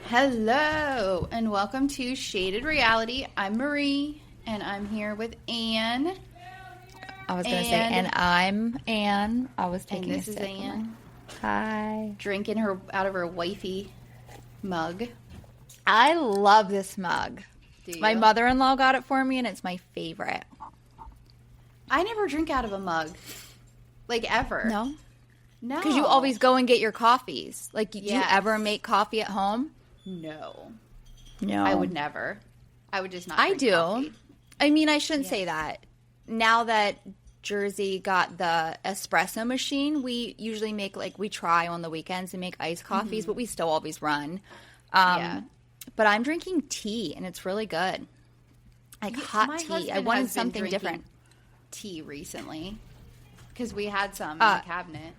Hello, and welcome to Shaded Reality. I'm Marie, and I'm here with Anne. I was going to say, and I'm Anne. I was taking and this is Anne. Hi. Drinking her out of her wifey mug. I love this mug. Do you? My mother-in-law got it for me, and it's my favorite. I never drink out of a mug. Like, ever. No? No. Because you always go and get your coffees. Like, do you Yes. ever make coffee at home? No. No. I would never. I would just not I drink do. coffee. I mean, I shouldn't say that. Now that Jersey got the espresso machine, we usually make, like, we try on the weekends and make iced coffees, but we still always run. Yeah. But I'm drinking tea, and it's really good. Like hot tea. I wanted something different. Tea recently because we had some in the cabinet,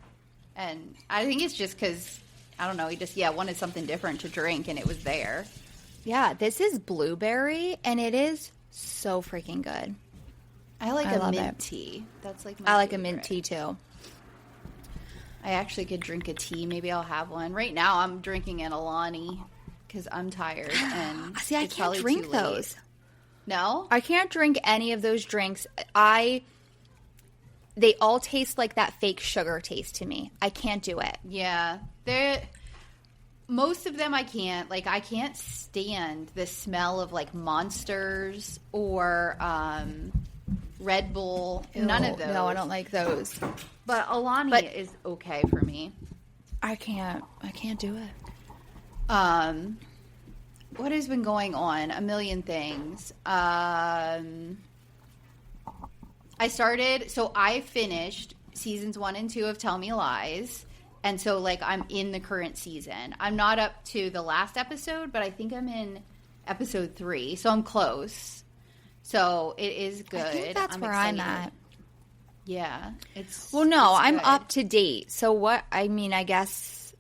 and I think it's just because I don't know. He just wanted something different to drink, and it was there. Yeah, this is blueberry, and it is so freaking good. I like a mint tea. That's like my I like favorite. a mint tea too. I actually could drink a tea. Maybe I'll have one. Right now, I'm drinking an Alani because I'm tired. And see, I can't drink those. No, I can't drink any of those drinks. They all taste like that fake sugar taste to me. I can't do it. Yeah, most of them I can't. Like, I can't stand the smell of like Monsters or Red Bull. Ew, none of those. No, I don't like those. But Alani is okay for me. I can't do it. What has been going on? A million things. I finished seasons 1 and 2 of Tell Me Lies. And so, like, I'm in the current season. I'm not up to the last episode, but I think I'm in episode 3. So I'm close. So it is good. I think that's where I'm at. Yeah. I'm up to date. So what, I mean, I guess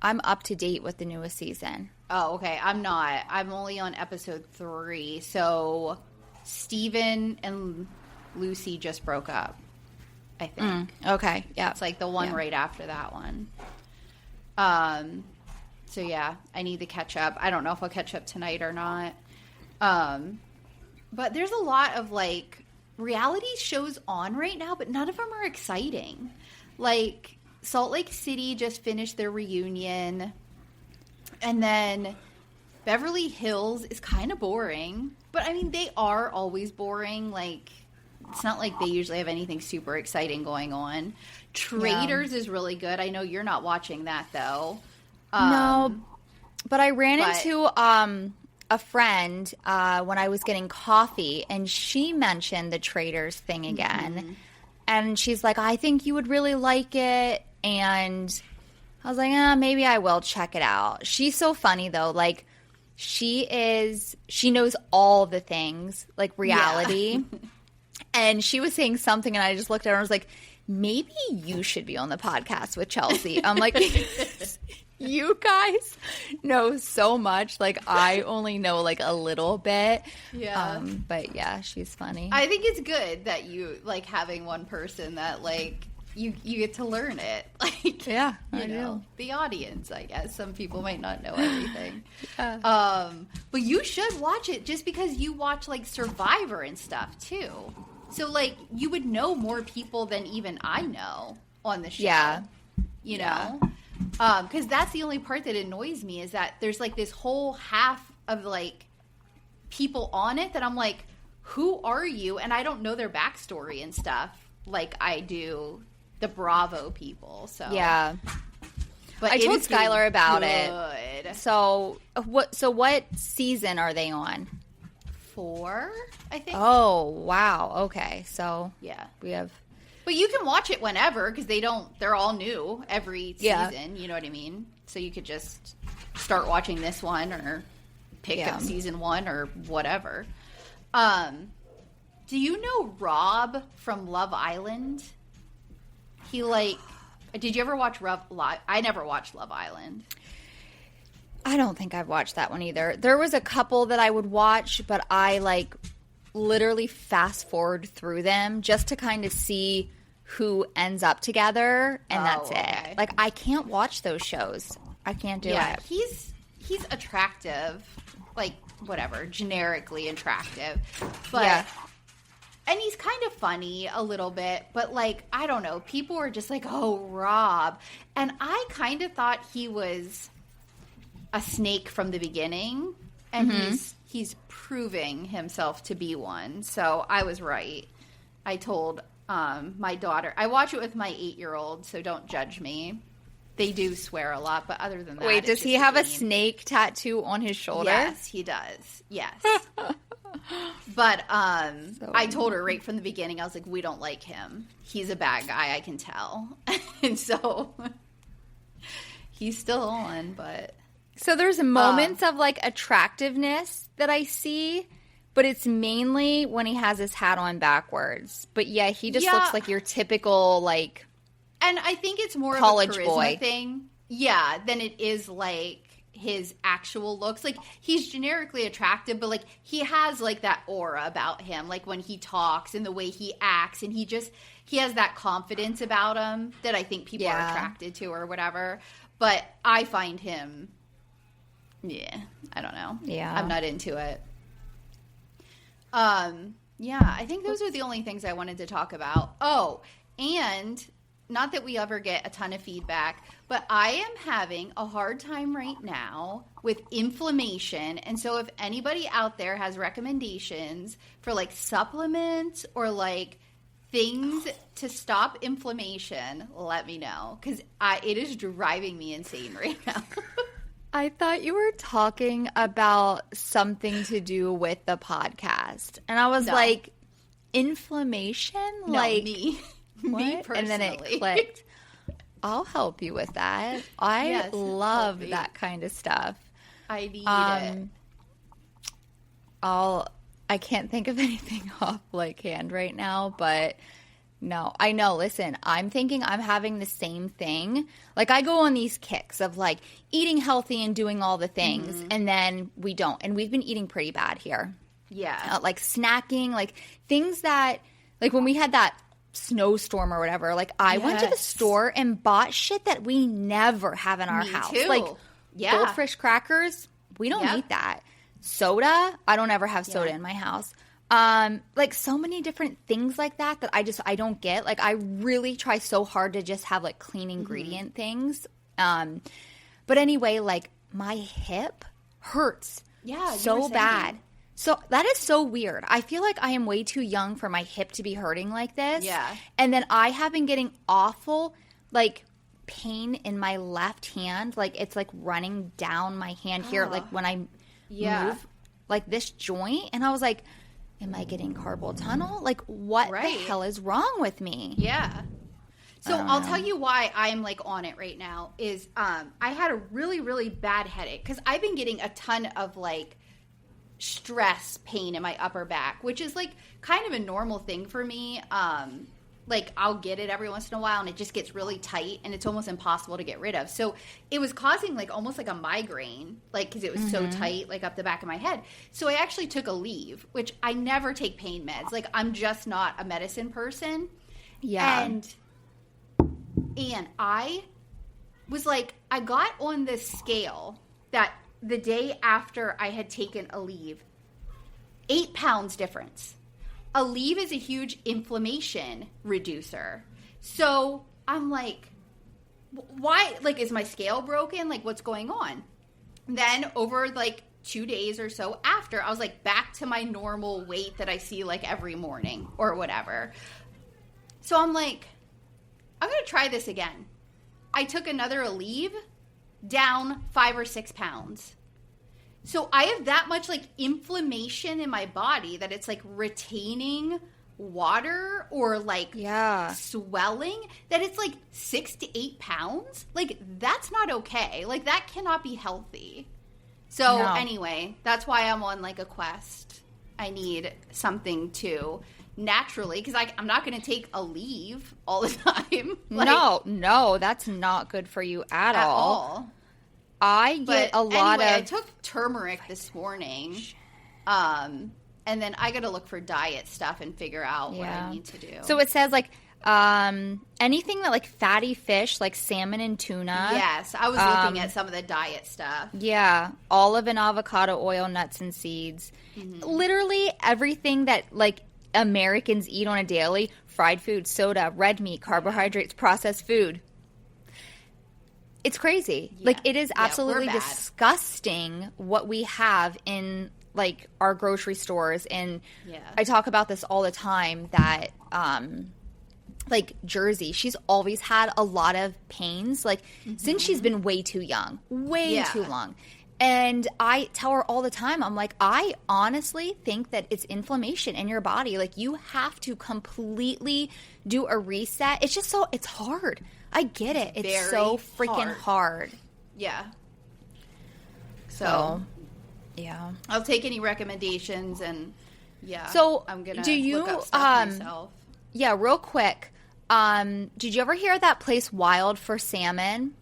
I'm up to date with the newest season. Oh, okay. I'm not. I'm only on episode 3. So Steven and Lucy just broke up, I think. Okay. Yeah. It's like the one right after that one. So yeah, I need to catch up. I don't know if I'll catch up tonight or not. But there's a lot of like reality shows on right now, but none of them are exciting. Like Salt Lake City just finished their reunion. And then Beverly Hills is kind of boring. But I mean, they are always boring. Like, it's not like they usually have anything super exciting going on. Traitors is really good. I know you're not watching that, though. No, but I ran into a friend when I was getting coffee, and she mentioned the Traitors thing again. Mm-hmm. And she's like, I think you would really like it. And I was like, maybe I will check it out. She's so funny, though. Like, she knows all the things, like reality. Yeah. And she was saying something, and I just looked at her and was like, maybe you should be on the podcast with Chelsea. I'm like, you guys know so much. Like, I only know like a little bit. Yeah. But yeah, she's funny. I think it's good that you like having one person that like you get to learn it. Like, yeah, you know, the audience, I guess. Some people might not know everything. Yeah. But you should watch it just because you watch like Survivor and stuff too. So like you would know more people than even I know on the show. Yeah. You know? Because that's the only part that annoys me is that there's like this whole half of like people on it that I'm like, who are you? And I don't know their backstory and stuff like I do the Bravo people. So yeah, but I told Skylar about it. So what season are they on? 4, I think. Oh wow, okay. So yeah, we have. But you can watch it whenever because they're all new every season. Yeah. You know what I mean? So you could just start watching this one or pick up season 1 or whatever. Do you know Rob from Love Island? He did you ever watch I never watched Love Island. I don't think I've watched that one either. There was a couple that I would watch, but I like literally fast forward through them just to kind of see who ends up together, and that's okay. it. Like, I can't watch those shows. I can't do it. he's attractive, like whatever, generically attractive, but Yeah. and he's kind of funny a little bit, but like I don't know, people were just like, "Oh, Rob," and I kind of thought he was a snake from the beginning, and he's proving himself to be one. So I was right. I told my daughter, I watch it with my 8-year-old, so don't judge me. They do swear a lot, but other than that, Wait, it's does he just have a game. snake tattoo on his shoulder? Yes, he does. Yes. But I told her right from the beginning, I was like, we don't like him. He's a bad guy, I can tell. And so he's still on, but So there's moments of like attractiveness that I see, but it's mainly when he has his hat on backwards. But yeah, he just looks like your typical like and I think it's more college of a charisma boy thing. Yeah, than it is like his actual looks. Like he's generically attractive, but like he has like that aura about him, like when he talks and the way he acts, and he has that confidence about him that I think people are attracted to or whatever. But I find him, I don't know. Yeah. I'm not into it. Yeah, I think those are the only things I wanted to talk about. Oh, and not that we ever get a ton of feedback, but I am having a hard time right now with inflammation. And so if anybody out there has recommendations for like supplements or like things to stop inflammation, let me know, because it is driving me insane right now. I thought you were talking about something to do with the podcast. And I was like, inflammation? No, like me. What? Me personally. And then it clicked. I'll help you with that. I love that kind of stuff. I need it. I can't think of anything off like hand right now, but no, I know. Listen, I'm thinking I'm having the same thing. Like I go on these kicks of like eating healthy and doing all the things, and then we don't. And we've been eating pretty bad here. Yeah. Like snacking, like things that, like when we had that snowstorm or whatever, like I went to the store and bought shit that we never have in our house. Too. Like Goldfish crackers, we don't eat that. Soda, I don't ever have soda in my house. Like so many different things like that I don't get. Like I really try so hard to just have like clean ingredient things. But anyway, like my hip hurts so bad. So that is so weird. I feel like I am way too young for my hip to be hurting like this. Yeah. And then I have been getting awful like pain in my left hand. Like it's like running down my hand here. Like when I move like this joint. And I was like, am I getting carpal tunnel? Like what the hell is wrong with me? Yeah. So I'll tell you why I'm like on it right now is I had a really, really bad headache because I've been getting a ton of like stress pain in my upper back, which is like kind of a normal thing for me. Like I'll get it every once in a while and it just gets really tight and it's almost impossible to get rid of. So it was causing like almost like a migraine, like because it was so tight like up the back of my head. So I actually took a leave, which I never take pain meds. Like I'm just not a medicine person. Yeah. And I was like, I got on this scale that the day after I had taken a leave, 8 pounds difference. A leave is a huge inflammation reducer. So I'm like, why? Like, is my scale broken? Like, what's going on? Then over like 2 days or so after, I was like back to my normal weight that I see like every morning or whatever. So I'm like, I'm going to try this again. I took another Aleve, down 5 or 6 pounds. So I have that much like inflammation in my body that it's like retaining water or like swelling that it's like 6 to 8 pounds. Like that's not okay. Like that cannot be healthy. So anyway, that's why I'm on like a quest. I need something to naturally, because I'm not going to take a leave all the time. Like, no, that's not good for you at all. I get a lot of... I took turmeric this morning, and then I got to look for diet stuff and figure out what I need to do. So it says, like, Anything that like fatty fish, like salmon and tuna. Yes, I was looking at some of the diet stuff. Yeah, olive and avocado oil, nuts and seeds. Literally everything that like Americans eat on a daily: fried food, soda, red meat, carbohydrates, processed food. It's crazy. Yeah. Like, it is Yeah, absolutely we're bad. disgusting what we have in like our grocery stores. And Yeah. I talk about this all the time that like Jersey, she's always had a lot of pains, like since she's been way too young, way too long. And I tell her all the time, I'm like, I honestly think that it's inflammation in your body. Like, you have to completely do a reset. It's just it's hard. I get it. It's very so freaking hard. Yeah. So, yeah. I'll take any recommendations and So, I'm gonna do you, look up stuff myself. Yeah, real quick. Did you ever hear that place Wild for Salmon?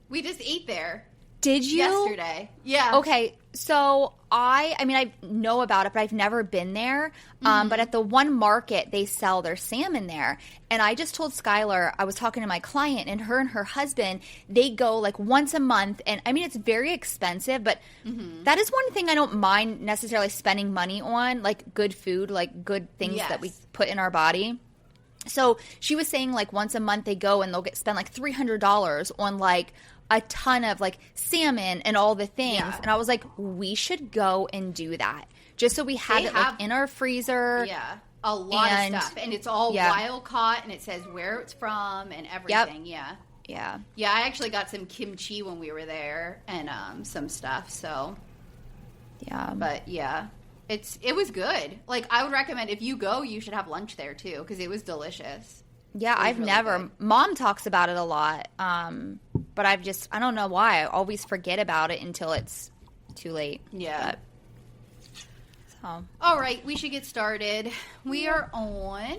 We just ate there. Did you? Yesterday. Yeah. Okay, so I mean, I know about it, but I've never been there. But at the one market, they sell their salmon there. And I just told Skylar, I was talking to my client, and her husband, they go like once a month. And I mean, it's very expensive, but that is one thing I don't mind necessarily spending money on, like good food, like good things that we put in our body. So she was saying like once a month they go and they'll spend like $300 on like a ton of like salmon and all the things. Yeah. And I was like, we should go and do that just so we have it like in our freezer. Yeah. A lot of stuff. And it's all wild caught and it says where it's from and everything. Yeah. Yeah. Yeah. I actually got some kimchi when we were there and some stuff. So, yeah. But yeah. It was good. Like, I would recommend if you go, you should have lunch there too because it was delicious. Yeah, I've really never. Good. Mom talks about it a lot, but I don't know why. I always forget about it until it's too late. Yeah. So. All right, we should get started. We are on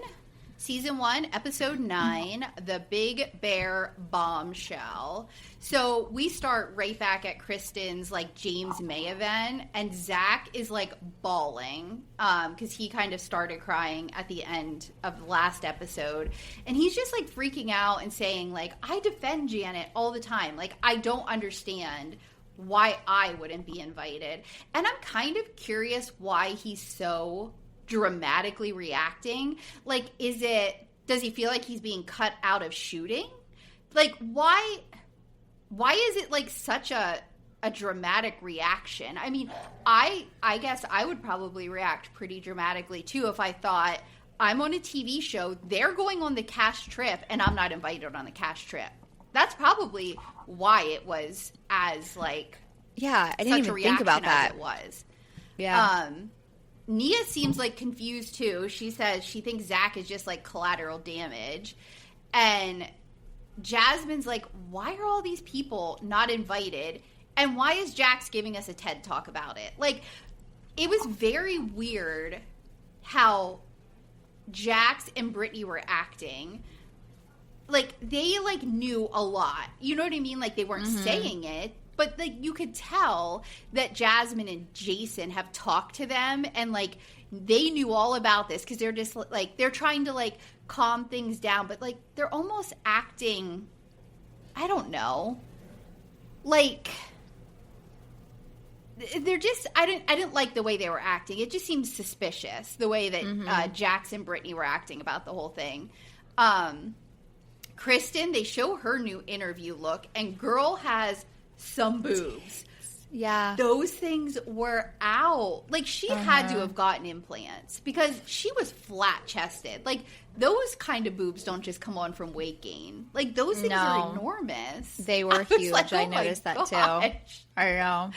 Season 1, Episode 9, The Big Bear Bombshell. So we start right back at Kristin's, like, James May event, and Zack is, like, bawling because he kind of started crying at the end of the last episode. And he's just, like, freaking out and saying, like, I defend Janet all the time. Like, I don't understand why I wouldn't be invited. And I'm kind of curious why he's so dramatically reacting. Like, does he feel like he's being cut out of shooting? Like, why is it like such a dramatic reaction? I mean, I guess I would probably react pretty dramatically too if I thought I'm on a TV show, they're going on the cash trip and I'm not invited on the cash trip. That's probably why it was as like I didn't even think about that. It was. Yeah. Nia seems like confused too. She says she thinks Zack is just like collateral damage. And Jasmine's like, why are all these people not invited? And why is Jax giving us a TED talk about it? Like, it was very weird how Jax and Brittany were acting. Like, they like knew a lot. You know what I mean? Like, they weren't saying it. But, like, you could tell that Jasmine and Jason have talked to them and, like, they knew all about this because they're just, like, they're trying to, like, calm things down. But, like, they're almost acting, I don't know, like, they're just, I didn't like the way they were acting. It just seemed suspicious, the way that Jax and Brittany were acting about the whole thing. Kristin, they show her new interview look, and girl has some boobs. Yeah. Those things were out. Like, she had to have gotten implants because she was flat-chested. Like, those kind of boobs don't just come on from weight gain. Like, those things are enormous. They were huge. Like, I noticed that, too. I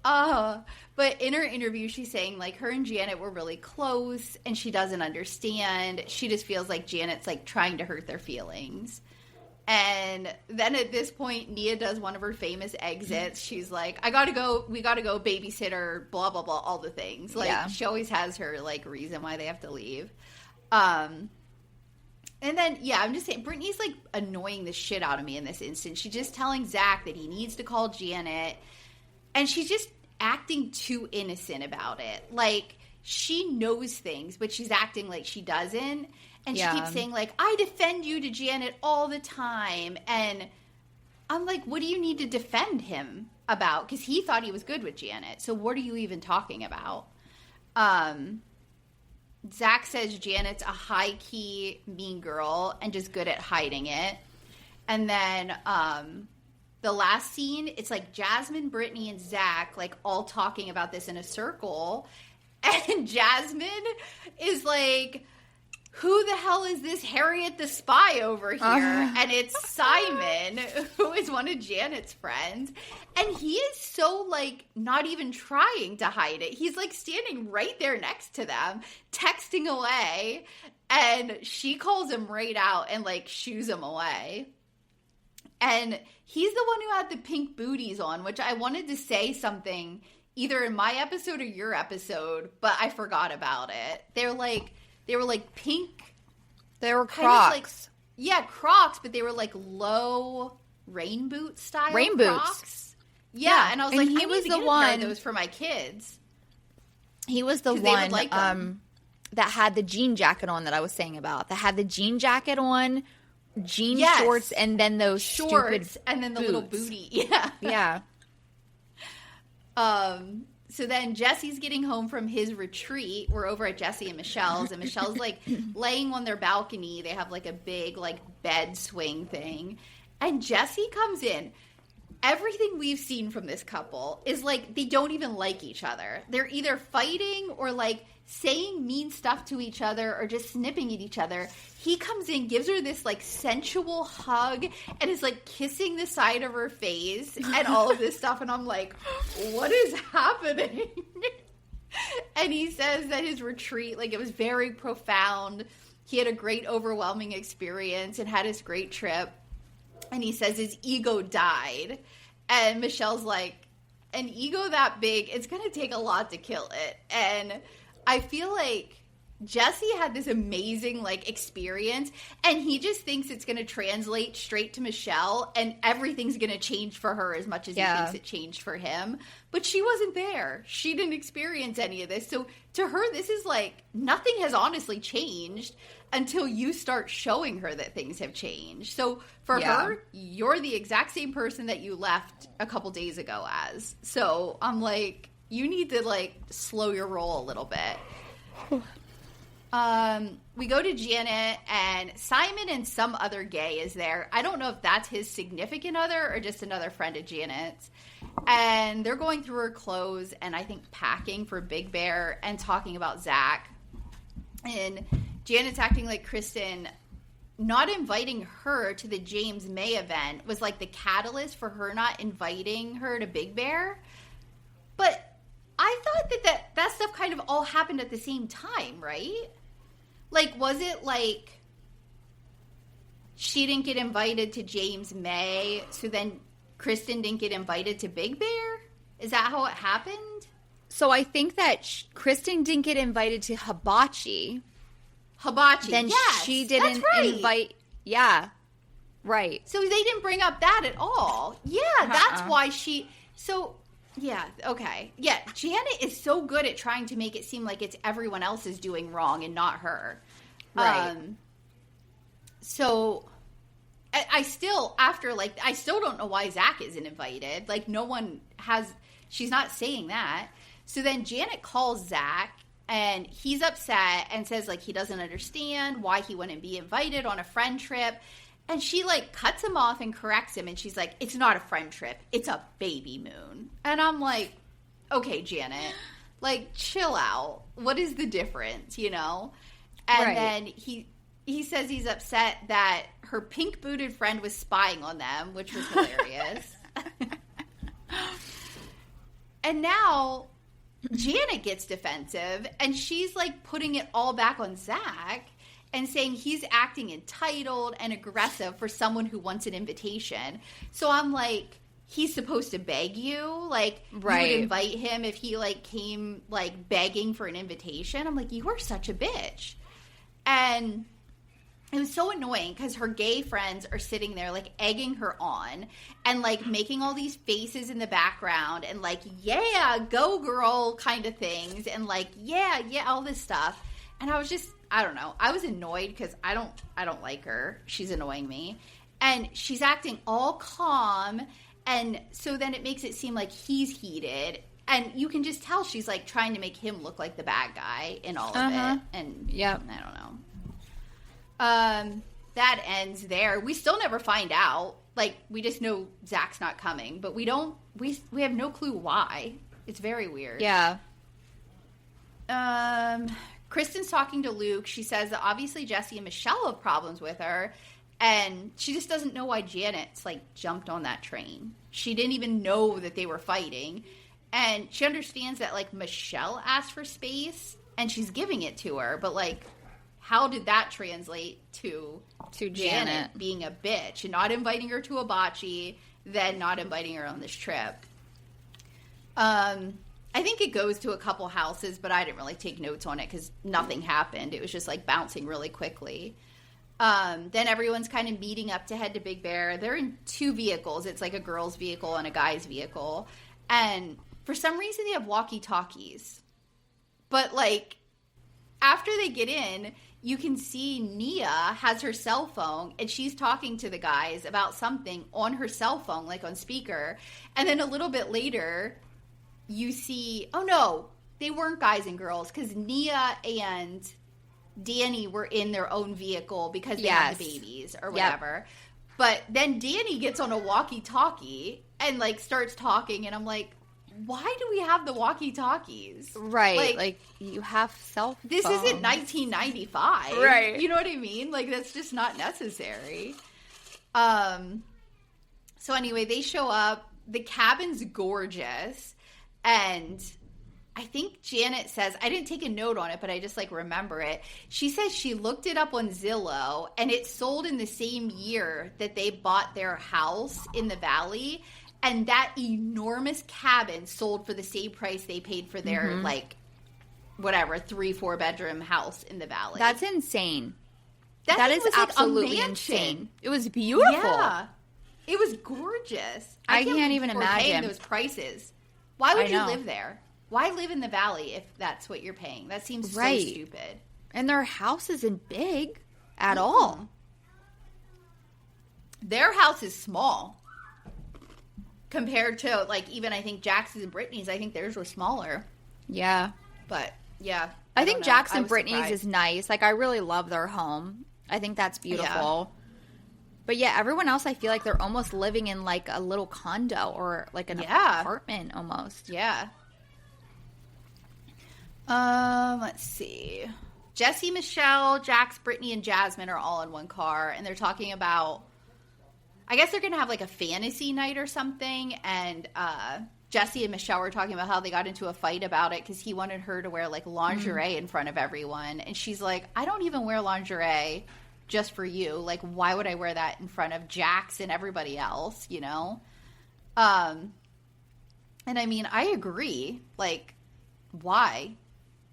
know. But in her interview, she's saying, like, her and Janet were really close, and she doesn't understand. She just feels like Janet's, like, trying to hurt their feelings. And then at this point, Nia does one of her famous exits. She's like, we gotta go, babysitter, blah, blah, blah, all the things. Like, she always has her, like, reason why they have to leave. And then, I'm just saying, Brittany's, like, annoying the shit out of me in this instance. She's just telling Zack that he needs to call Janet. And she's just acting too innocent about it. Like, she knows things, but she's acting like she doesn't. And she keeps saying, like, I defend you to Janet all the time. And I'm like, what do you need to defend him about? Because he thought he was good with Janet. So what are you even talking about? Zack says Janet's a high-key mean girl and just good at hiding it. And then the last scene, it's like Jasmine, Brittany, and Zack, like, all talking about this in a circle. And Jasmine is like, who the hell is this Harriet the Spy over here? And it's Simon, who is one of Janet's friends. And he is so, like, not even trying to hide it. He's, like, standing right there next to them, texting away. And she calls him right out and, like, shoos him away. And he's the one who had the pink booties on, which I wanted to say something either in my episode or your episode, but I forgot about it. They were like pink. They were Crocs. Like, Crocs, but they were like low rain boot style. Rain Crocs. boots. Yeah, and I was like, he I was need the to get one. a pair of those for my kids. He was the one like that had the jean jacket on that I was saying about. That had the jean jacket on, jean shorts, and then those shorts, stupid and then the boots. little booty. Yeah. Yeah. So then Jesse's getting home from his retreat. We're over at Jesse and Michelle's, and Michelle's like laying on their balcony. They have like a big like bed swing thing. And Jesse comes in. Everything we've seen from this couple is like they don't even like each other. They're either fighting or like saying mean stuff to each other or just snipping at each other. He comes in, gives her this like sensual hug and is like kissing the side of her face and all of this stuff. And I'm like, what is happening? And he says that his retreat, like, it was very profound. He had a great, overwhelming experience and had his great trip. And he says his ego died. And Michelle's like, an ego that big, it's going to take a lot to kill it. And I feel like Jesse had this amazing, like, experience, and he just thinks it's going to translate straight to Michelle, and everything's going to change for her as much as he thinks it changed for him. But she wasn't there. She didn't experience any of this. So to her, this is like, nothing has honestly changed until you start showing her that things have changed. So for her, you're the exact same person that you left a couple days ago as. So I'm like, you need to, like, slow your roll a little bit. We go to Janet, and Simon and some other gay is there. I don't know if that's his significant other or just another friend of Janet's. And they're going through her clothes and I think packing for Big Bear and talking about Zack. And Janet's acting like Kristin not inviting her to the James May event was like the catalyst for her not inviting her to Big Bear. But I thought that stuff kind of all happened at the same time, right? Like, was it like she didn't get invited to James May, so then Kristin didn't get invited to Big Bear? Is that how it happened? So I think that Kristin didn't get invited to Hibachi. Then she didn't invite. Yeah. Right. So they didn't bring up that at all. Yeah, that's why she. So. Yeah, okay. Yeah, Janet is so good at trying to make it seem like it's everyone else is doing wrong and not her. Right. So, I still don't know why Zack isn't invited. Like, no one has, she's not saying that. So then Janet calls Zack, and he's upset and says, like, he doesn't understand why he wouldn't be invited on a friend trip. And she, like, cuts him off and corrects him. And she's like, it's not a friend trip. It's a baby moon. And I'm like, okay, Janet, like, chill out. What is the difference, you know? And then he says he's upset that her pink-booted friend was spying on them, which was hilarious. And now Janet gets defensive. And she's, like, putting it all back on Zack. And saying he's acting entitled and aggressive for someone who wants an invitation. So I'm like, he's supposed to beg you? Like, you would invite him if he, like, came, like, begging for an invitation? I'm like, you are such a bitch. And it was so annoying because her gay friends are sitting there, like, egging her on and, like, making all these faces in the background and, like, yeah, go girl kind of things and, like, yeah, all this stuff. And I was just, I don't know. I was annoyed because I don't like her. She's annoying me. And she's acting all calm. And so then it makes it seem like he's heated. And you can just tell she's like trying to make him look like the bad guy in all of it. And I don't know. That ends there. We still never find out. Like, we just know Zack's not coming. But we have no clue why. It's very weird. Yeah. Kristin's talking to Luke. She says that obviously Jesse and Michelle have problems with her. And she just doesn't know why Janet's, like, jumped on that train. She didn't even know that they were fighting. And she understands that, like, Michelle asked for space, and she's giving it to her. But, like, how did that translate to Janet being a bitch and not inviting her to a bocce, then not inviting her on this trip? I think it goes to a couple houses, but I didn't really take notes on it because nothing happened. It was just, like, bouncing really quickly. Then everyone's kind of meeting up to head to Big Bear. They're in two vehicles. It's like a girl's vehicle and a guy's vehicle. And for some reason, they have walkie-talkies. But, like, after they get in, you can see Nia has her cell phone, and she's talking to the guys about something on her cell phone, like on speaker. And then a little bit later, you see, oh, no, they weren't guys and girls, because Nia and Danny were in their own vehicle because they had the babies or whatever. But then Danny gets on a walkie-talkie and, like, starts talking, and I'm like, why do we have the walkie-talkies? Right. Like you have cell phones. This isn't 1995. Right. You know what I mean? Like, that's just not necessary. So anyway, they show up. The cabin's gorgeous. And I think Janet says, I didn't take a note on it, but I just, like, remember it. She says she looked it up on Zillow, and it sold in the same year that they bought their house in the valley. And that enormous cabin sold for the same price they paid for their, like, whatever, 3-4 bedroom house in the valley. That's insane. That is was absolutely like insane. It was beautiful. Yeah. It was gorgeous. I can't even imagine paying those prices. Why would you live there? Why live in the valley if that's what you're paying? That seems so stupid. And their house isn't big at all. Their house is small. Compared to, like, even I think Jackson's and Brittany's, I think theirs were smaller. Yeah. But, yeah. I think Jackson and Brittany's is nice. Like, I really love their home. I think that's beautiful. Yeah. But, yeah, everyone else, I feel like they're almost living in, like, a little condo or, like, an apartment almost. Yeah. Let's see. Jesse, Michelle, Jax, Brittany, and Jasmine are all in one car, and they're talking about, I guess they're going to have, like, a fantasy night or something, and Jesse and Michelle were talking about how they got into a fight about it because he wanted her to wear, like, lingerie in front of everyone, and she's like, I don't even wear lingerie just for you. Like, why would I wear that in front of Jax and everybody else, you know? And, I mean, I agree. Like, why?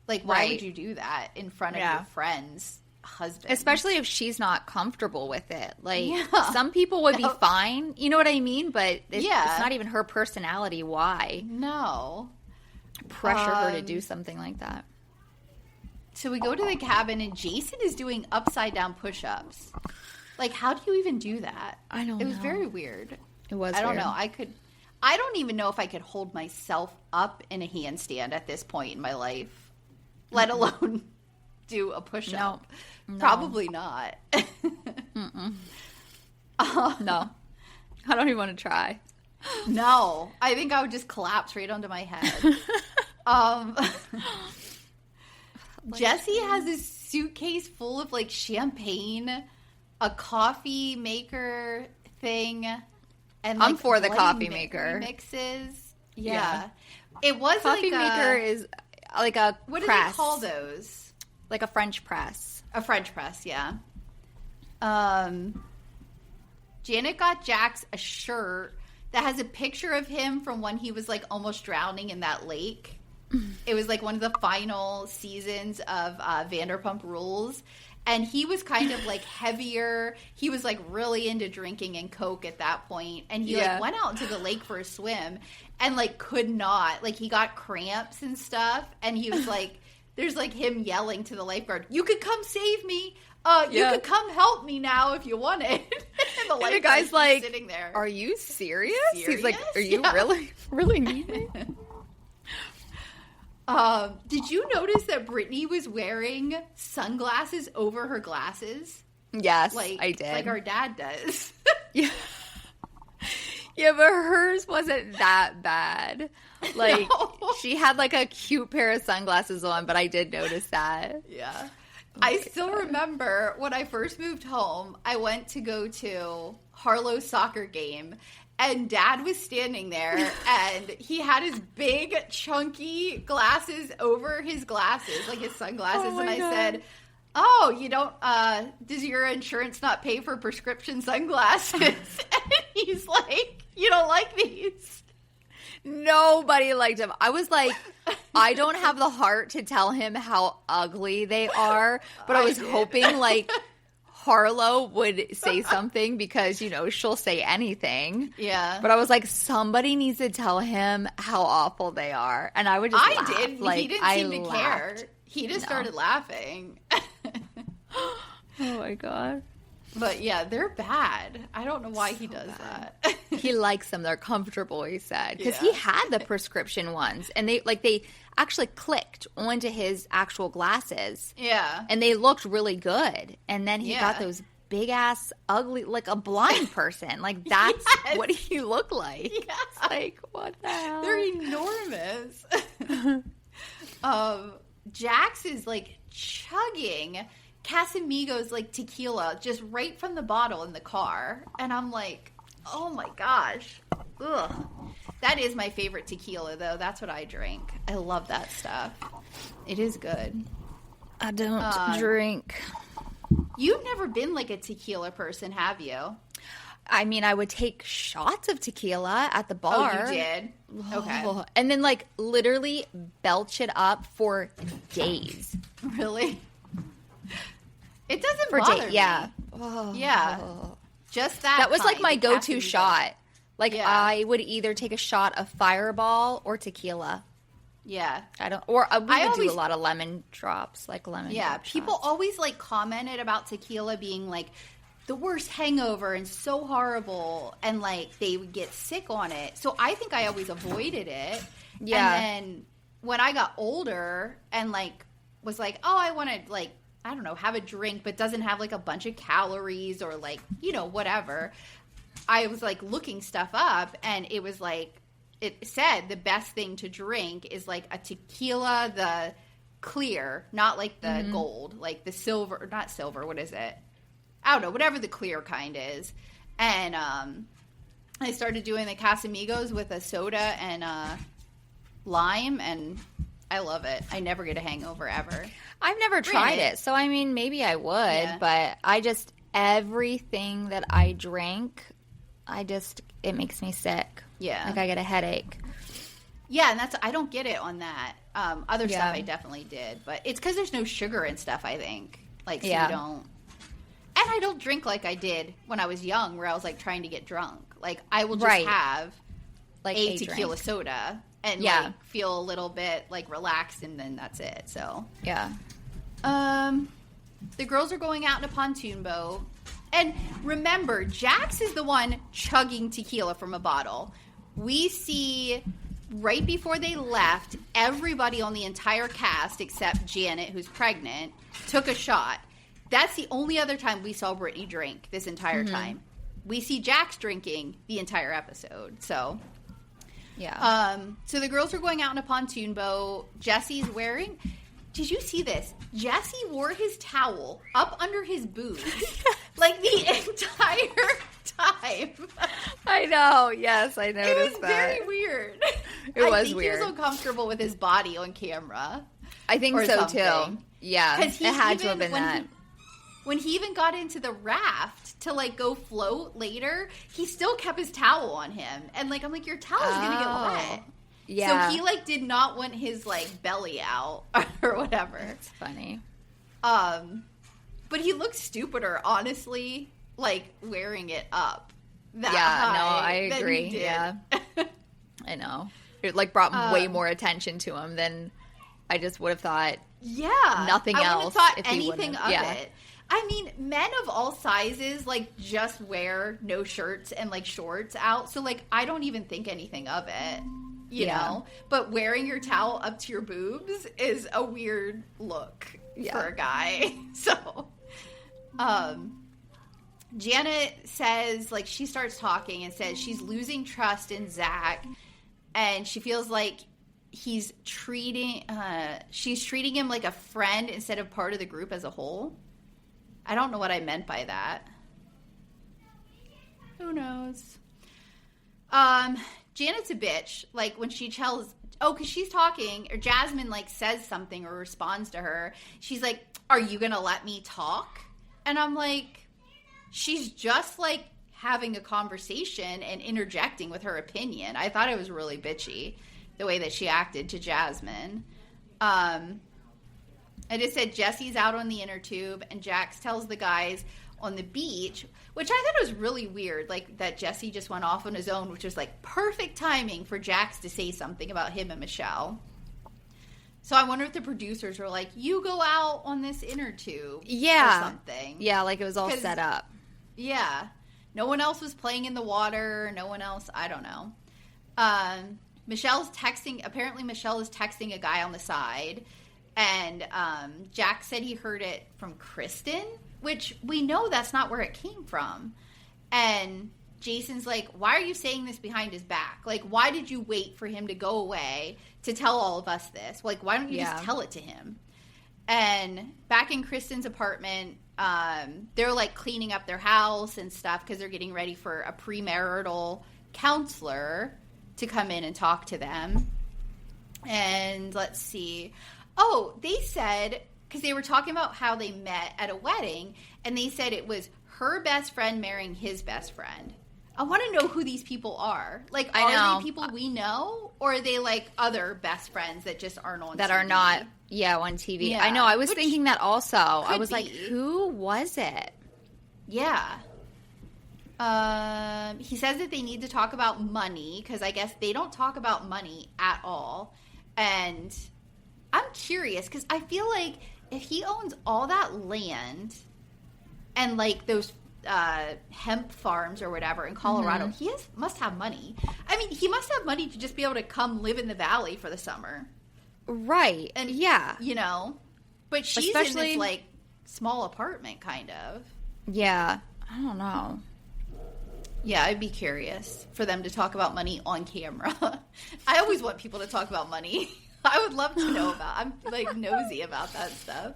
Like, why would you do that in front of your friends' husband? Especially if she's not comfortable with it. Like, some people would be fine. You know what I mean? But it's not even her personality. Why? No. Pressure her to do something like that. So we go to the cabin, and Jason is doing upside-down push-ups. Like, how do you even do that? I don't know. It was very weird. It was I don't know. I don't even know if I could hold myself up in a handstand at this point in my life, let alone do a push-up. No. Probably not. No. I don't even want to try. No. I think I would just collapse right onto my head. Jesse has a suitcase full of, like, champagne, a coffee maker thing, and, like, I'm for the coffee maker. Mixes. Yeah. It was coffee maker is like a what press. Do they call those? Like a French press. A French press, yeah. Janet got Jax a shirt that has a picture of him from when he was, like, almost drowning in that lake. It was, like, one of the final seasons of Vanderpump Rules. And he was kind of, like, heavier. He was, like, really into drinking and Coke at that point. And he, like, went out into the lake for a swim and, like, could not. Like, he got cramps and stuff. And he was, like, there's like him yelling to the lifeguard, "You could come save me. You could come help me now if you wanted." And the guy's like, sitting there. "Are you serious?" He's like, "Are you really need me?" Did you notice that Brittany was wearing sunglasses over her glasses? Yes, I did. Like our dad does. Yeah. Yeah, but hers wasn't that bad. Like, she had like a cute pair of sunglasses on, but I did notice that. Yeah. I still remember when I first moved home, I went to go to Harlow's soccer game, and Dad was standing there, and he had his big, chunky glasses over his glasses, like his sunglasses, and I said, "Oh, you don't, does your insurance not pay for prescription sunglasses?" And he's like, "You don't like these?" Nobody liked him. I was like, I don't have the heart to tell him how ugly they are, but I was hoping, like, Harlow would say something because, you know, she'll say anything. Yeah. But I was like, somebody needs to tell him how awful they are. And I would just laugh. Did. Like, he didn't seem to care. He just started laughing. Oh, my God. But, yeah, they're bad. I don't know why he does that. He likes them. They're comfortable, he said. Because he had the prescription ones. And they actually clicked onto his actual glasses. Yeah. And they looked really good. And then he got those big-ass, ugly, like a blind person. Like, that's what he looked like. Yeah. It's like, what the hell? They're enormous. Jax is, like, chugging Casamigos, like, tequila just right from the bottle in the car. And I'm like, oh, my gosh. Ugh. That is my favorite tequila, though. That's what I drink. I love that stuff. It is good. I don't drink. You've never been, like, a tequila person, have you? I mean, I would take shots of tequila at the bar. Oh, you did? Okay. And then, like, literally belch it up for days. Really? It doesn't bother me. Yeah. Yeah. Just that. That was, like, my go-to Casamigo. shot. Like, I would either take a shot of Fireball or tequila. Yeah. We would do a lot of lemon drops, like lemon drop people shots. always, like, commented about tequila being, like, the worst hangover and so horrible, and, like, they would get sick on it. So I think I always avoided it. Yeah. And then when I got older and, like, was like, oh, I want to, like, I don't know, have a drink, but doesn't have, like, a bunch of calories or, like, you know, whatever. I was, like, looking stuff up, and it was, like, it said the best thing to drink is, like, a tequila, the clear, not, like, the gold, like, the silver, not silver, what is it? I don't know, whatever the clear kind is. And I started doing the Casamigos with a soda and lime, and I love it. I never get a hangover ever. I've never tried it, so I mean, maybe I would, but everything that I drink, it makes me sick. Yeah. Like I get a headache. Yeah, and I don't get it on that. Other stuff I definitely did, but it's because there's no sugar and stuff, I think. Like, so you don't. And I don't drink like I did when I was young, where I was, like, trying to get drunk. Like, I will just have, like, a tequila soda and, like, feel a little bit, like, relaxed, and then that's it. So, yeah. The girls are going out in a pontoon boat. And remember, Jax is the one chugging tequila from a bottle. We see right before they left, everybody on the entire cast except Janet, who's pregnant, took a shot. That's the only other time we saw Brittany drink this entire time. We see Jax drinking the entire episode. So, so the girls are going out in a pontoon boat. Jesse's wearing... Did you see this? Jesse wore his towel up under his boobs like the entire time. I know. Yes, I noticed that. It was very weird. It was weird. He was uncomfortable with his body on camera. I think so, too. Yeah, it had to have been that. When he even got into the raft to, like, go float later, he still kept his towel on him. And, like, I'm like, your towel's going to get wet. Yeah. So he, like, did not want his, like, belly out or whatever. It's funny. But he looked stupider, honestly, like, wearing it up. I agree. Yeah. I know. It, like, brought way more attention to him than I just would have thought I nothing else. I wouldn't have thought if anything of it. I mean, men of all sizes, like, just wear no shirts and, like, shorts out. So, like, I don't even think anything of it, you know? But wearing your towel up to your boobs is a weird look for a guy. So, Janet says, like, she starts talking and says she's losing trust in Zack. And she feels like she's treating him like a friend instead of part of the group as a whole. I don't know what I meant by that. Who knows? Janet's a bitch. Like, when she tells... Oh, because she's talking, or Jasmine, like, says something or responds to her. She's like, are you going to let me talk? And I'm like, she's just, like, having a conversation and interjecting with her opinion. I thought it was really bitchy, the way that she acted to Jasmine. I just said Jesse's out on the inner tube, and Jax tells the guys on the beach, which I thought was really weird, like that Jesse just went off on his own, which was like perfect timing for Jax to say something about him and Michelle. So I wonder if the producers were like, you go out on this inner tube or something. Yeah, like it was all set up. Yeah. No one else was playing in the water. No one else, I don't know. Apparently Michelle is texting a guy on the side. And Jack said he heard it from Kristin, which we know that's not where it came from. And Jason's like, why are you saying this behind his back? Like, why did you wait for him to go away to tell all of us this? Like, why don't you just tell it to him? And back in Kristin's apartment, they're, like, cleaning up their house and stuff because they're getting ready for a premarital counselor to come in and talk to them. And let's see. Oh, they said, because they were talking about how they met at a wedding, and they said it was her best friend marrying his best friend. I want to know who these people are. Like, are they people we know, or are they, like, other best friends that just aren't on that TV? Are not, on TV. Yeah. I know. I was thinking that also. I was like, who was it? Yeah. He says that they need to talk about money, because I guess they don't talk about money at all. And I'm curious, because I feel like if he owns all that land and, like, those hemp farms or whatever in Colorado, he must have money. I mean, he must have money to just be able to come live in the valley for the summer. Right. And, you know, but she's in this, like, small apartment, kind of. Yeah. I don't know. Yeah, I'd be curious for them to talk about money on camera. I always want people to talk about money. I would love to know about. I'm, like, nosy about that stuff.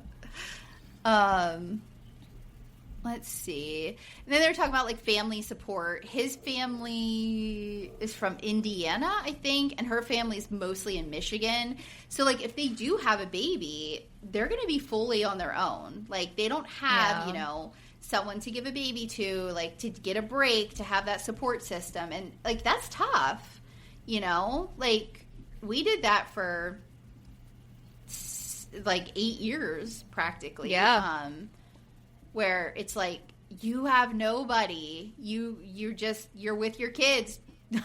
Let's see. And then they're talking about, like, family support. His family is from Indiana, I think, and her family's mostly in Michigan. So, like, if they do have a baby, they're going to be fully on their own. Like, they don't have, you know, someone to give a baby to, like, to get a break, to have that support system. And, like, that's tough, you know? Like, we did that for, like, 8 years, practically. Yeah. Where it's like, you have nobody. You're with your kids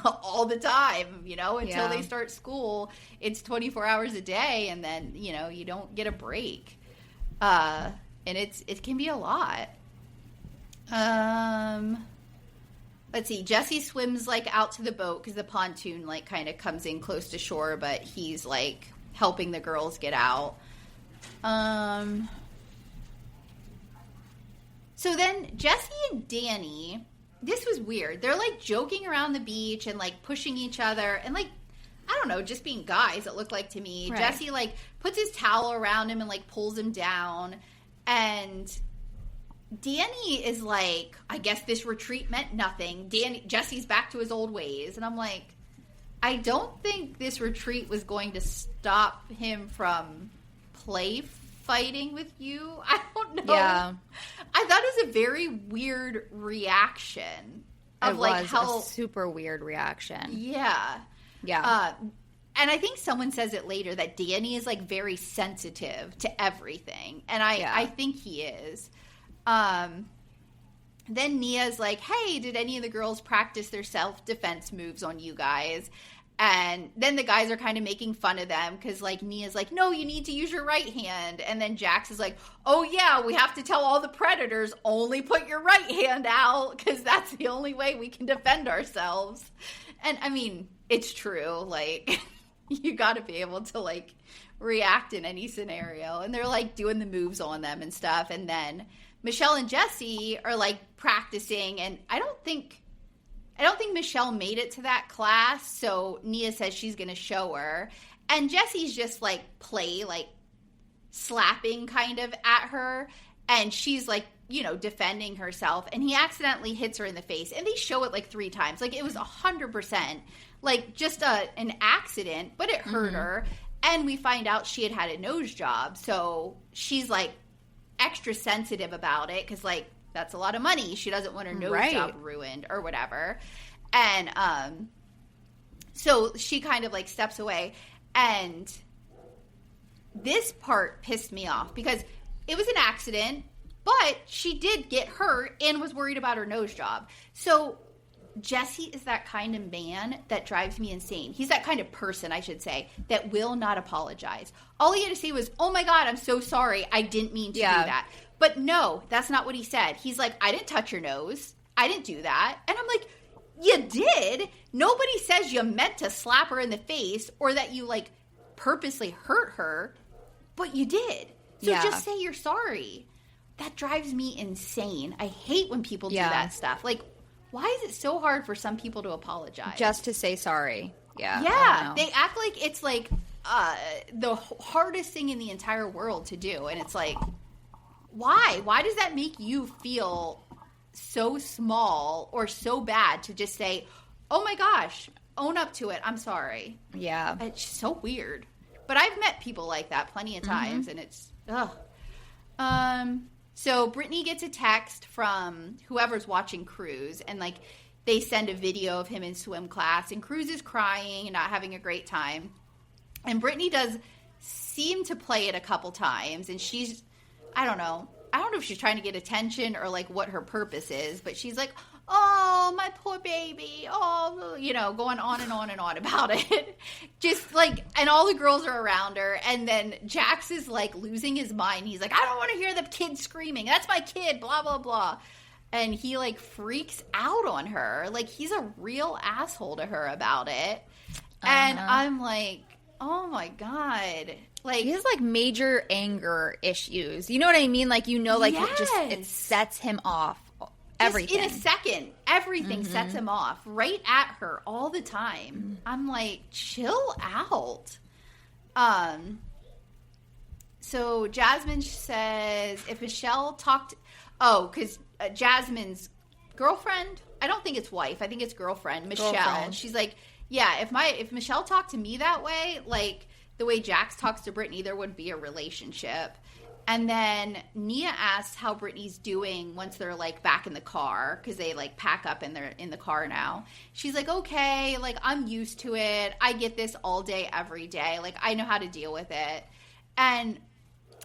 all the time, you know, until they start school. It's 24 hours a day, and then, you know, you don't get a break. And it can be a lot. Let's see. Jesse swims, like, out to the boat because the pontoon, like, kind of comes in close to shore, but he's, like, helping the girls get out. So then Jesse and Danny, this was weird. They're, like, joking around the beach and, like, pushing each other and, like, I don't know, just being guys, it looked like to me. Right. Jesse, like, puts his towel around him and, like, pulls him down. And Danny is like, I guess this retreat meant nothing. Jesse's back to his old ways. And I'm like, I don't think this retreat was going to stop him from fighting with you. I don't know. Yeah. I thought it was a very weird reaction. It was a super weird reaction. Yeah. Yeah. And I think someone says it later that Danny is, like, very sensitive to everything. And I think he is. Then Nia's like, hey, did any of the girls practice their self-defense moves on you guys? And then the guys are kind of making fun of them because, like, Nia's like, no, you need to use your right hand. And then Jax is like, oh, yeah, we have to tell all the predators, only put your right hand out because that's the only way we can defend ourselves. And, I mean, it's true. Like, you got to be able to, like, react in any scenario. And they're, like, doing the moves on them and stuff. And then Michelle and Jesse are, like, practicing. And I don't think Michelle made it to that class, so Nia says she's going to show her. And Jesse's just, like, slapping kind of at her. And she's, like, you know, defending herself. And he accidentally hits her in the face. And they show it, like, 3 times. Like, it was 100%, like, just an accident, but it hurt her. And we find out she had a nose job. So she's, like, extra sensitive about it because, like, that's a lot of money. She doesn't want her nose job ruined or whatever. And so she kind of, like, steps away. And this part pissed me off because it was an accident, but she did get hurt and was worried about her nose job. So Jesse is that kind of man that drives me insane. He's that kind of person, I should say, that will not apologize. All he had to say was, oh, my God, I'm so sorry. I didn't mean to do that. But no, that's not what he said. He's like, I didn't touch your nose. I didn't do that. And I'm like, you did? Nobody says you meant to slap her in the face or that you, like, purposely hurt her, but you did. So just say you're sorry. That drives me insane. I hate when people do that stuff. Like, why is it so hard for some people to apologize? Just to say sorry. Yeah. Yeah. They act like it's, like, the hardest thing in the entire world to do. And it's like, why? Why does that make you feel so small or so bad to just say, oh my gosh, own up to it. I'm sorry. Yeah. It's so weird. But I've met people like that plenty of times and it's, ugh. So Brittany gets a text from whoever's watching Cruz and, like, they send a video of him in swim class and Cruz is crying and not having a great time. And Brittany does seem to play it a couple times and she's, I don't know if she's trying to get attention or, like, what her purpose is, but she's like, oh, my poor baby, oh, you know, going on and on and on about it. Just, like, and all the girls are around her, and then Jax is, like, losing his mind. He's like, I don't want to hear the kid screaming. That's my kid, blah, blah, blah. And he, like, freaks out on her. Like, he's a real asshole to her about it. And I'm like, oh, my God. Like, he has, like, major anger issues. You know what I mean? Like, you know, like, it sets him off. Everything. Just in a second. Everything sets him off. Right at her all the time. I'm like, chill out. So Jasmine says, if Michelle talked... because Jasmine's girlfriend... I don't think it's wife. I think it's girlfriend. Michelle. She's like, yeah, if Michelle talked to me that way, like... the way Jax talks to Brittany, there would be a relationship. And then Nia asks how Brittany's doing once they're, like, back in the car because they, like, pack up and they're in the car now. She's like, okay, like, I'm used to it. I get this all day, every day. Like, I know how to deal with it. And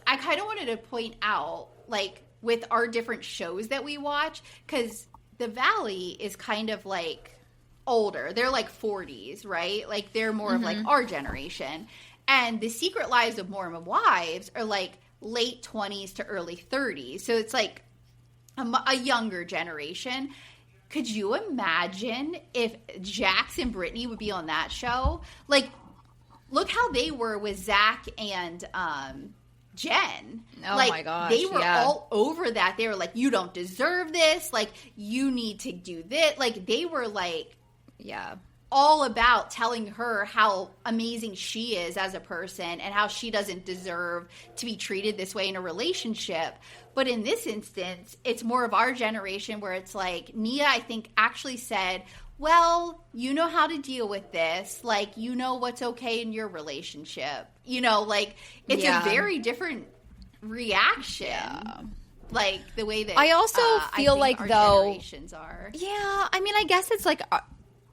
I kind of wanted to point out, like, with our different shows that we watch, because the Valley is kind of, like, older. They're, like, 40s, right? Like, they're more of, like, our generation. And the Secret Lives of Mormon Wives are, like, late 20s to early 30s. So it's, like, a younger generation. Could you imagine if Jax and Brittany would be on that show? Like, look how they were with Zack and Jen. Oh, like, my gosh. They were all over that. They were like, you don't deserve this. Like, you need to do this. Like, they were, like... yeah. all about telling her how amazing she is as a person and how she doesn't deserve to be treated this way in a relationship. But in this instance, it's more of our generation where it's like, Nia, I think, actually said, well, you know how to deal with this. Like, you know what's okay in your relationship. You know, like, it's a very different reaction. Yeah. Like, the way that I also feel like, though, generations are. Yeah, I mean, I guess it's like...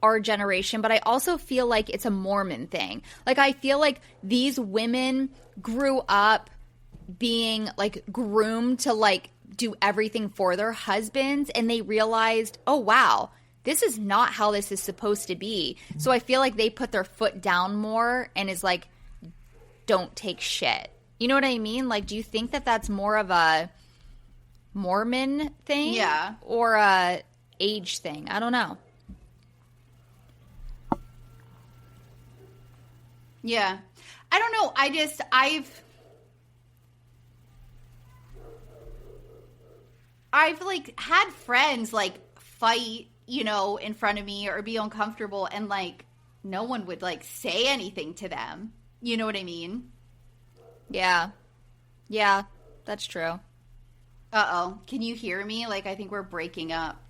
our generation, but I also feel like it's a Mormon thing. Like, I feel like these women grew up being, like, groomed to, like, do everything for their husbands, and they realized, oh, wow, this is not how this is supposed to be. So I feel like they put their foot down more and is like, don't take shit. You know what I mean? Like, do you think that that's more of a Mormon thing? Yeah. Or a age thing? I don't know. Yeah. I don't know. I've like had friends like fight, you know, in front of me or be uncomfortable, and like no one would like say anything to them. You know what I mean? Yeah. Yeah, that's true. Uh-oh. Can you hear me? Like, I think we're breaking up.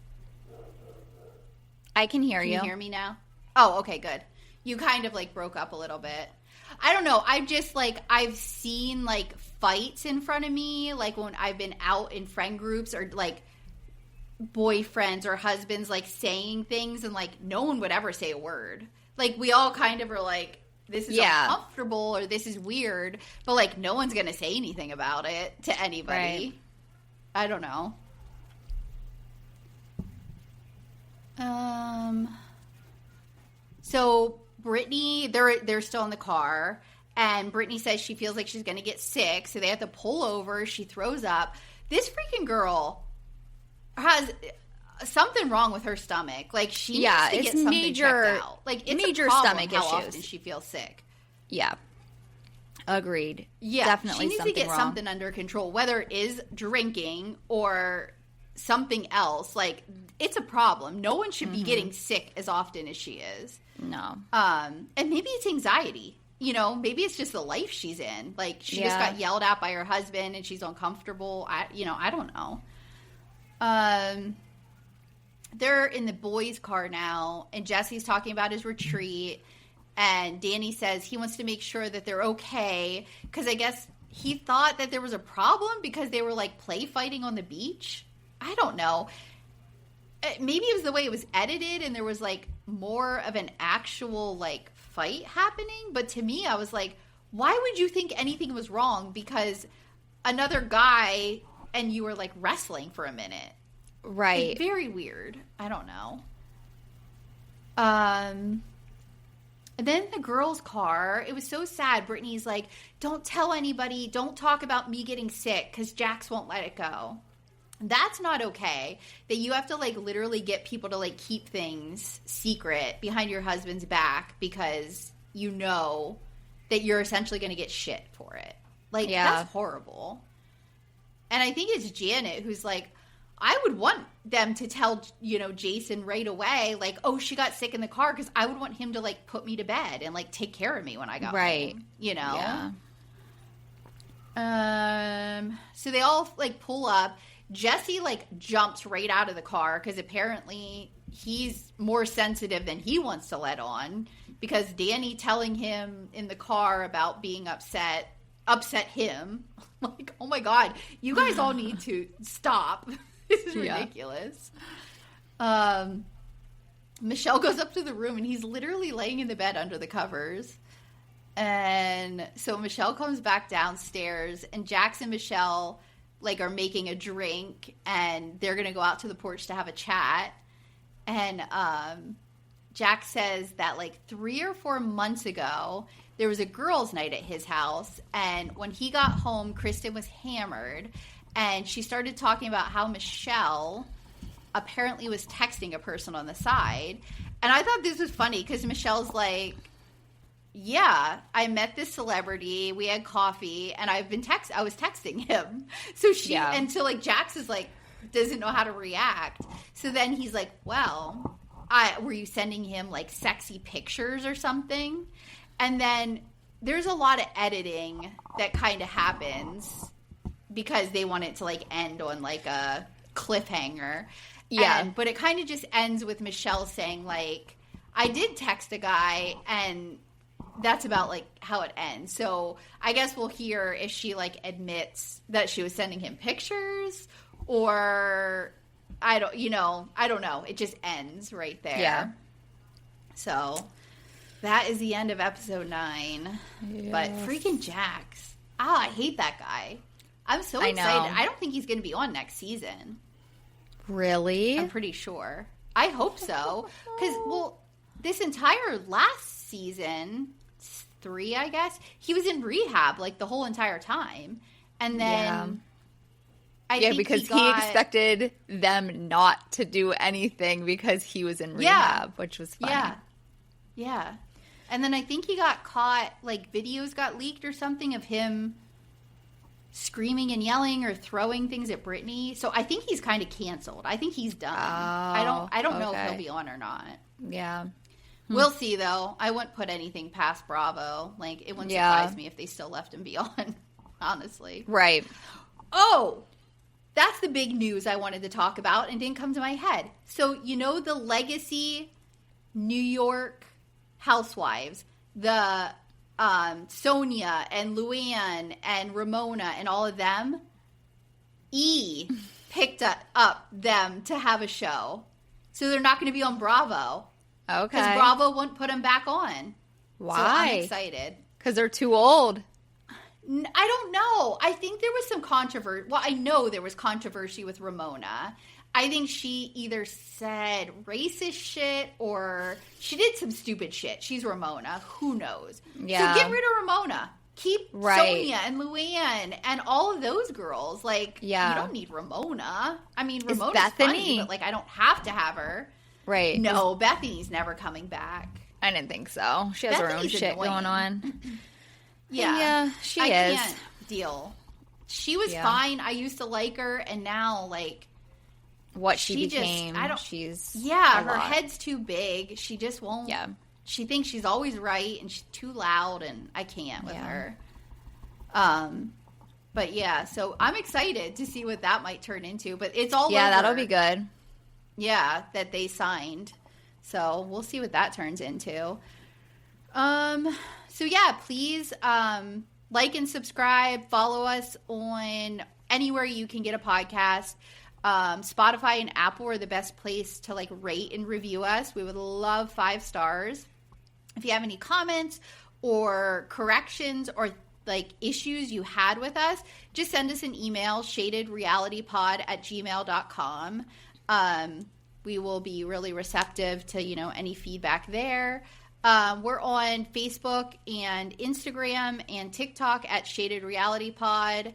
I can hear you. Can you hear me now? Oh, okay, good. You kind of like broke up a little bit. I don't know. I've just like, I've seen like fights in front of me, like when I've been out in friend groups or like boyfriends or husbands like saying things, and like no one would ever say a word. Like we all kind of are like, this is uncomfortable or this is weird, but like no one's going to say anything about it to anybody. Right. I don't know. So Brittany, they're still in the car, and Brittany says she feels like she's going to get sick, so they have to pull over. She throws up. This freaking girl has something wrong with her stomach. Like she needs to get something checked out. Like it's major a problem stomach how issues. often she feels sick. Yeah. Agreed. Yeah, definitely she needs something to get wrong. something under control, whether it is drinking or something else. Like it's a problem. No one should be getting sick as often as she is. No. And maybe it's anxiety. You know, maybe it's just the life she's in. Like she just got yelled at by her husband and she's uncomfortable. I don't know. They're in the boys' car now, and Jesse's talking about his retreat, and Danny says he wants to make sure that they're okay, because I guess he thought that there was a problem because they were, like, play fighting on the beach. I don't know. Maybe it was the way it was edited, and there was, like, more of an actual, like, fight happening, but to me, I was like, why would you think anything was wrong because another guy and you were, like, wrestling for a minute? Right. Like, very weird. I don't know. And then the girl's car, it was so sad. Brittany's like, don't tell anybody. Don't talk about me getting sick because Jax won't let it go. That's not okay. That you have to, like, literally get people to, like, keep things secret behind your husband's back because you know that you're essentially going to get shit for it. Like, that's horrible. And I think it's Janet who's like, I would want them to tell, you know, Jason right away, like, oh, she got sick in the car, because I would want him to, like, put me to bed and, like, take care of me when I got home, you know? Yeah. So they all, like, pull up. Jesse, like, jumps right out of the car because apparently he's more sensitive than he wants to let on, because Danny telling him in the car about being upset him. Like, oh, my God, you guys all need to stop. This is ridiculous. Michelle goes up to the room, and he's literally laying in the bed under the covers. And so Michelle comes back downstairs, and Jax and Michelle, like, are making a drink, and they're going to go out to the porch to have a chat. And Jax says that, like, 3 or 4 months ago, there was a girls' night at his house, and when he got home, Kristin was hammered. And she started talking about how Michelle apparently was texting a person on the side. And I thought this was funny because Michelle's like, yeah, I met this celebrity. We had coffee, and I was texting him. So and so, like, Jax is like, doesn't know how to react. So then he's like, well, were you sending him, like, sexy pictures or something? And then there's a lot of editing that kind of happens because they want it to, like, end on, like, a cliffhanger. Yeah. But it kind of just ends with Michelle saying, like, I did text a guy, and that's about, like, how it ends. So I guess we'll hear if she, like, admits that she was sending him pictures, or I don't know. It just ends right there. Yeah. So that is the end of episode 9. Yes. But freaking Jax. I hate that guy. I'm so excited. I don't think he's going to be on next season. Really? I'm pretty sure. I hope so. Because, well, this entire last season, 3, I guess, he was in rehab, like, the whole entire time. And then... I think because he expected them not to do anything because he was in rehab, which was funny. Yeah. And then I think he got caught, like, videos got leaked or something of him screaming and yelling or throwing things at Brittany. So I think he's kind of canceled. I think he's done. I don't know if he'll be on or not. Yeah. We'll see, though. I wouldn't put anything past Bravo. Like, it wouldn't surprise me if they still left him be on, honestly. Right. Oh! That's the big news I wanted to talk about and didn't come to my head. So, you know the legacy New York housewives, the Sonia and Luann and Ramona and all of them? E picked up them to have a show. So they're not going to be on Bravo. Okay. Because Bravo wouldn't put them back on. Why? So I'm excited. Because they're too old. I don't know. I think there was some controversy. Well, I know there was controversy with Ramona. I think she either said racist shit or she did some stupid shit. She's Ramona. Who knows? Yeah. So get rid of Ramona. Keep Sonia and Luann and all of those girls. Like, you don't need Ramona. I mean, Ramona's funny, but, like, I don't have to have her. Right. No, Bethany's never coming back. I didn't think so. She has her own shit going on. Yeah, she is. I can't deal. She was fine. I used to like her, and now, like, what she became, she's her head's too big. She just won't. Yeah, she thinks she's always right, and she's too loud, and I can't with her. But yeah, so I'm excited to see what that might turn into. But it's all over. That'll be good. Yeah, that they signed. So we'll see what that turns into. So yeah, please like and subscribe. Follow us on anywhere you can get a podcast. Spotify and Apple are the best place to, like, rate and review us. We would love 5 stars. If you have any comments or corrections or, like, issues you had with us, just send us an email, shadedrealitypod@gmail.com. We will be really receptive to, you know, any feedback there. We're on Facebook and Instagram and TikTok at Shaded Reality Pod.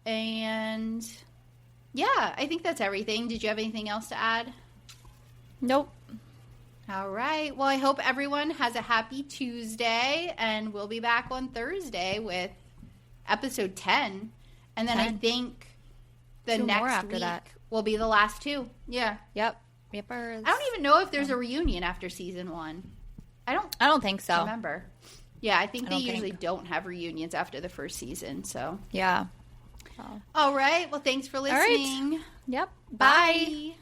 And yeah, I think that's everything. Did you have anything else to add? Nope. All right. Well, I hope everyone has a happy Tuesday, and we'll be back on Thursday with episode 10. And then 10. I think the next week will be the last 2. Yeah. Yep. I don't even know if there's a reunion after season 1. I don't think so. Remember. Yeah, I think they usually don't have reunions after the first season, so. Yeah. All right. Well, thanks for listening. All right. Yep. Bye.